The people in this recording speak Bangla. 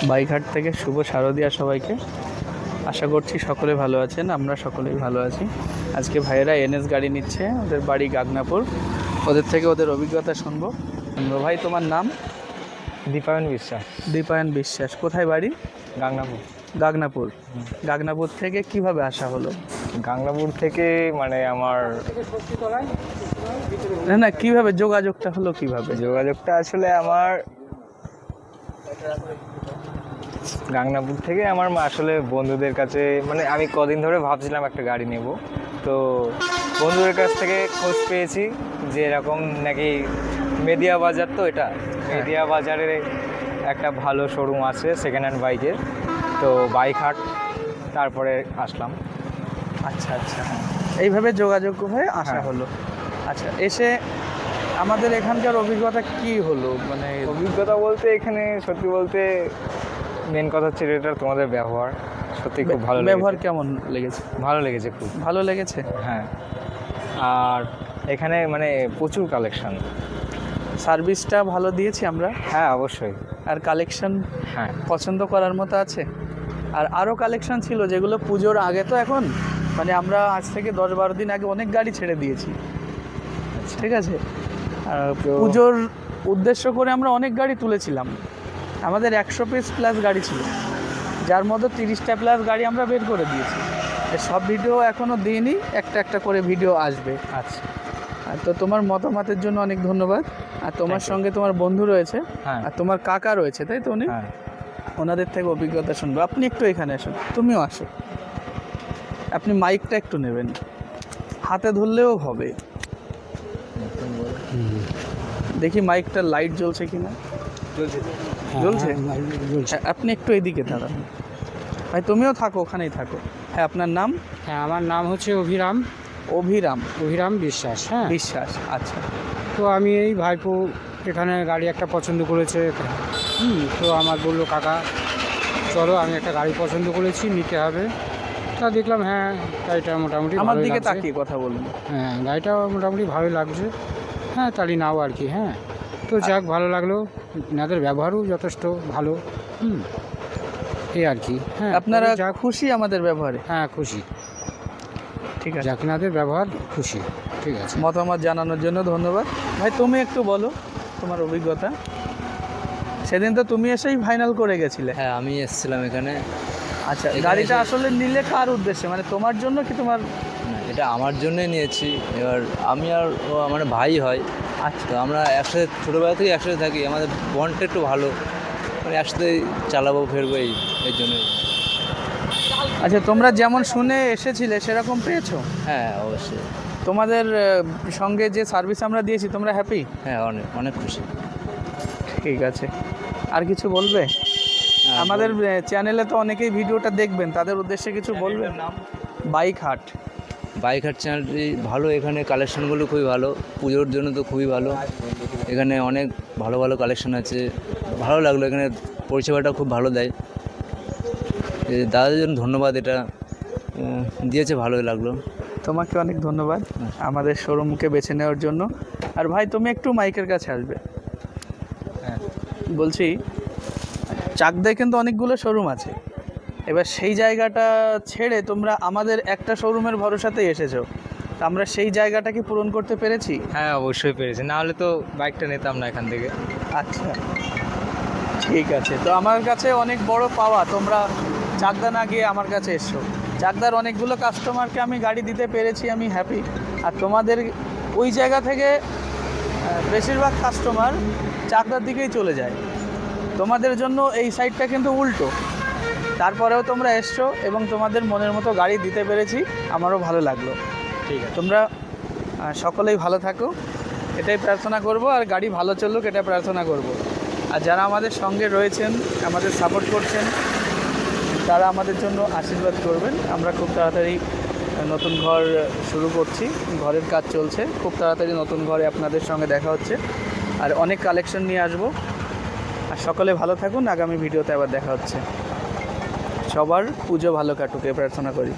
বাইঘাট থেকে শুভ শারদিয়া সবাইকে। আশা করছি সকলে ভালো আছেন, আমরা সকলেই ভালো আছি। আজকে ভাইয়েরা এনএস গাড়ি নিচ্ছে, ওদের বাড়ি গাগনাপুর। ওদের থেকে ওদের অভিজ্ঞতা শুনবো। ভাই, তোমার নাম? দীপায়ন বিশ্বাস। দীপায়ন বিশ্বাস। কোথায় বাড়ি? গাংনাপুর। গাগনাপুর। গাগনাপুর থেকে কিভাবে আসা হলো? গাংনাপুর থেকে মানে আমার না, কিভাবে যোগাযোগটা হলো? কিভাবে যোগাযোগটা আসলে আমার গাংনাপুর থেকে আমার আসলে বন্ধুদের কাছে, মানে আমি কদিন ধরে ভাবছিলাম একটা গাড়ি নেব, তো বন্ধুদের কাছ থেকে খোঁজ পেয়েছি যে এরকম নাকি মেদিয়া বাজার, তো এটা মেদিয়া বাজারে একটা ভালো শোরুম আছে সেকেন্ড হ্যান্ড বাইকের, তো বাইক হাট, তারপরে আসলাম। আচ্ছা আচ্ছা, এইভাবে যোগাযোগ হয়ে আসা হলো। আচ্ছা, এসে আমাদের এখানকার অভিজ্ঞতা কি হলো? মানে অভিজ্ঞতা বলতে এখানে সত্যি বলতে মেন কথা হচ্ছে এটা তোমাদের ব্যবহার সত্যি খুব ভালো। ব্যবহার কেমন লেগেছে? ভালো লেগেছে, খুব ভালো লেগেছে। হ্যাঁ, আর এখানে মানে প্রচুর কালেকশন। সার্ভিসটা ভালো দিয়েছি আমরা। হ্যাঁ অবশ্যই। আর কালেকশন হ্যাঁ, পছন্দ করার মতো আছে। আর আরও কালেকশন ছিল যেগুলো পুজোর আগে, তো এখন মানে আমরা আজ থেকে 10-12 দিন আগে অনেক গাড়ি ছেড়ে দিয়েছি। ঠিক আছে, পুজোর উদ্দেশ্য করে আমরা অনেক গাড়ি তুলেছিলাম। আমাদের 100 পিস প্লাস গাড়ি ছিল, যার মধ্যে 30টা প্লাস গাড়ি আমরা বের করে দিয়েছি। সব ভিডিও এখনও দিইনি, একটা একটা করে ভিডিও আসবে। আচ্ছা। তো তোমার মতামতের জন্য অনেক ধন্যবাদ। আর তোমার সঙ্গে তোমার বন্ধু রয়েছে, আর তোমার কাকা রয়েছে, তাই তো? উনি, ওনাদের থেকে অভিজ্ঞতা শুনবো। আপনি একটু এখানে আসুন, তুমিও আসো। আপনি মাইকটা একটু নেবেন, হাতে ধরলেও হবে। দেখি মাইকটা লাইট জ্বলছে কিনা। জ্বলছে? আপনি একটু এদিকে দাঁড়ান। ভাই, তুমিও থাকো, ওখানেই থাকো। হ্যাঁ, আপনার নাম? হ্যাঁ, আমার নাম হচ্ছে অভিরাম। অভিরাম? অভিরাম বিশ্বাস। হ্যাঁ, বিশ্বাস। আচ্ছা, তো আমি এই ভাইপো এখানে গাড়ি একটা পছন্দ করেছে। তো আমার বললো, কাকা চলো, আমি একটা গাড়ি পছন্দ করেছি, নিতে হবে। তা দেখলাম হ্যাঁ, গাড়িটা মোটামুটি আমার ভালোই দিকে লাগছে। তাকিয়ে কথা বলুন। হ্যাঁ, গাড়িটা মোটামুটি ভালোই লাগছে। হ্যাঁ, তাহলে নাও আর কি। হ্যাঁ, তো যাক, ভালো লাগলো। এনাদের ব্যবহারও যথেষ্ট ভালো। এই আর কি। হ্যাঁ, আপনারা যাক, খুশি আমাদের ব্যবহারে? হ্যাঁ খুশি। ঠিক আছে, যাক, এনাদের ব্যবহার খুশি। ঠিক আছে, মতামত জানানোর জন্য ধন্যবাদ। ভাই, তুমি একটু বলো তোমার অভিজ্ঞতা। সেদিন তো তুমি এসেই ফাইনাল করে গেছিলে। হ্যাঁ, আমি এসেছিলাম এখানে। আচ্ছা, গাড়িটা আসলে নিলে কার উদ্দেশ্যে, মানে তোমার জন্য কি তোমার? না, এটা আমার জন্যই নিয়েছি। এবার আমি আর ও আমার ভাই হয়। আচ্ছা, তো আমরা একসাথে ছোটোবেলা থেকে একসাথে থাকি, আমাদের বন্ডটা একটু ভালো, মানে একসাথে চালাবো ফেরবো এই জন্যই। আচ্ছা, তোমরা যেমন শুনে এসেছিলে সেরকম পেয়েছো? হ্যাঁ অবশ্যই। তোমাদের সঙ্গে যে সার্ভিস আমরা দিয়েছি, তোমরা হ্যাপি? হ্যাঁ, অনেক অনেক খুশি। ঠিক আছে, আর কিছু বলবে? আমাদের চ্যানেলে তো অনেকেই ভিডিওটা দেখবেন, তাদের উদ্দেশ্যে কিছু বলবেন? বাইক হাট। বাইক হাট চ্যানেলটি ভালো, এখানে কালেকশানগুলো খুবই ভালো, পুজোর জন্য তো খুবই ভালো। এখানে অনেক ভালো ভালো কালেকশান আছে, ভালো লাগলো। এখানে পরিষেবাটা খুব ভালো দেয়। দাদাদের জন্য ধন্যবাদ, এটা দিয়েছে, ভালোই লাগলো। তোমাকে অনেক ধন্যবাদ আমাদের শোরুমকে বেছে নেওয়ার জন্য। আর ভাই, তুমি একটু মাইকের কাছে আসবে। হ্যাঁ, বলছি, চাকদায় কিন্তু অনেকগুলো শোরুম আছে। এবার সেই জায়গাটা ছেড়ে তোমরা আমাদের একটা শোরুমের ভরসাতেই এসেছো। তা আমরা সেই জায়গাটাকে পূরণ করতে পেরেছি? হ্যাঁ অবশ্যই পেরেছি, না হলে তো বাইকটা নিতাম না এখান থেকে। আচ্ছা, ঠিক আছে। তো আমার কাছে অনেক বড় পাওয়া, তোমরা চাকদা না গিয়ে আমার কাছে এসছো। চাকদার অনেকগুলো কাস্টমারকে আমি গাড়ি দিতে পেরেছি, আমি হ্যাপি। আর তোমাদের ওই জায়গা থেকে বেশিরভাগ কাস্টমার চাকদার দিকেই চলে যায়। তোমাদের জন্য এই সাইডটা কিন্তু উল্টো। তারপরেও তোমরা এসছো এবং তোমাদের মনের মতো গাড়ি দিতে পেরেছি, আমারও ভালো লাগলো। ঠিক আছে, তোমরা সকলেই ভালো থাকো, এটাই প্রার্থনা করব। আর গাড়ি ভালো চলুক, এটা প্রার্থনা করব। আর যারা আমাদের সঙ্গে রয়েছেন, আমাদের সাপোর্ট করছেন, তারা আমাদের জন্য আশীর্বাদ করবেন। আমরা খুব তাড়াতাড়ি নতুন ঘর শুরু করছি, ঘরের কাজ চলছে। খুব তাড়াতাড়ি নতুন ঘরে আপনাদের সঙ্গে দেখা হচ্ছে, আর অনেক কালেকশন নিয়ে আসবো। আর সকলে ভালো থাকুন, আগামী ভিডিওতে আবার দেখা হচ্ছে। সবার পুজো ভালো কাটুক, এ প্রার্থনা করি।